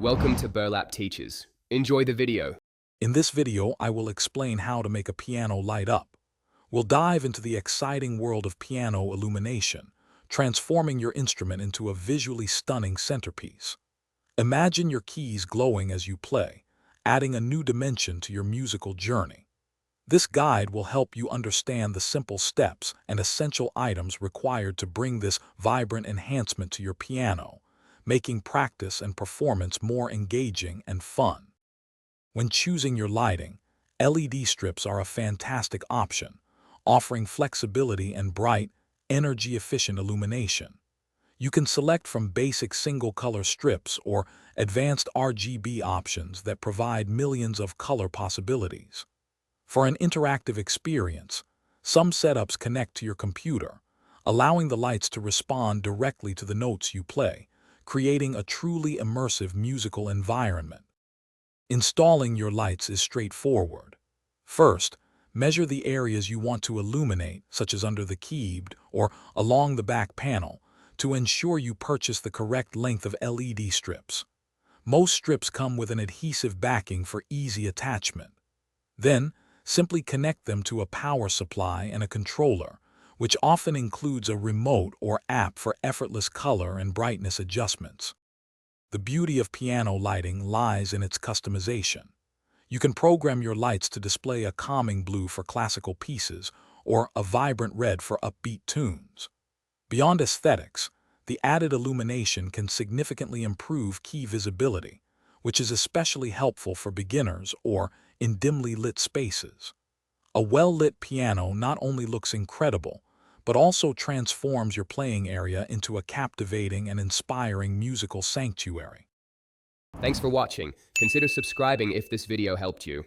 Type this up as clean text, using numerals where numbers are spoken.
Welcome to Burlap Teachers. Enjoy the video. In this video, I will explain how to make a piano light up. We'll dive into the exciting world of piano illumination, transforming your instrument into a visually stunning centerpiece. Imagine your keys glowing as you play, adding a new dimension to your musical journey. This guide will help you understand the simple steps and essential items required to bring this vibrant enhancement to your piano, making practice and performance more engaging and fun. When choosing your lighting, LED strips are a fantastic option, offering flexibility and bright, energy-efficient illumination. You can select from basic single-color strips or advanced RGB options that provide millions of color possibilities. For an interactive experience, some setups connect to your computer, allowing the lights to respond directly to the notes you play, creating a truly immersive musical environment. Installing your lights is straightforward. First, measure the areas you want to illuminate, such as under the keyboard or along the back panel, to ensure you purchase the correct length of LED strips. Most strips come with an adhesive backing for easy attachment. Then, simply connect them to a power supply and a controller, which often includes a remote or app for effortless color and brightness adjustments. The beauty of piano lighting lies in its customization. You can program your lights to display a calming blue for classical pieces or a vibrant red for upbeat tunes. Beyond aesthetics, the added illumination can significantly improve key visibility, which is especially helpful for beginners or in dimly lit spaces. A well-lit piano not only looks incredible, but also transforms your playing area into a captivating and inspiring musical sanctuary. Thanks for watching. Consider subscribing if this video helped you.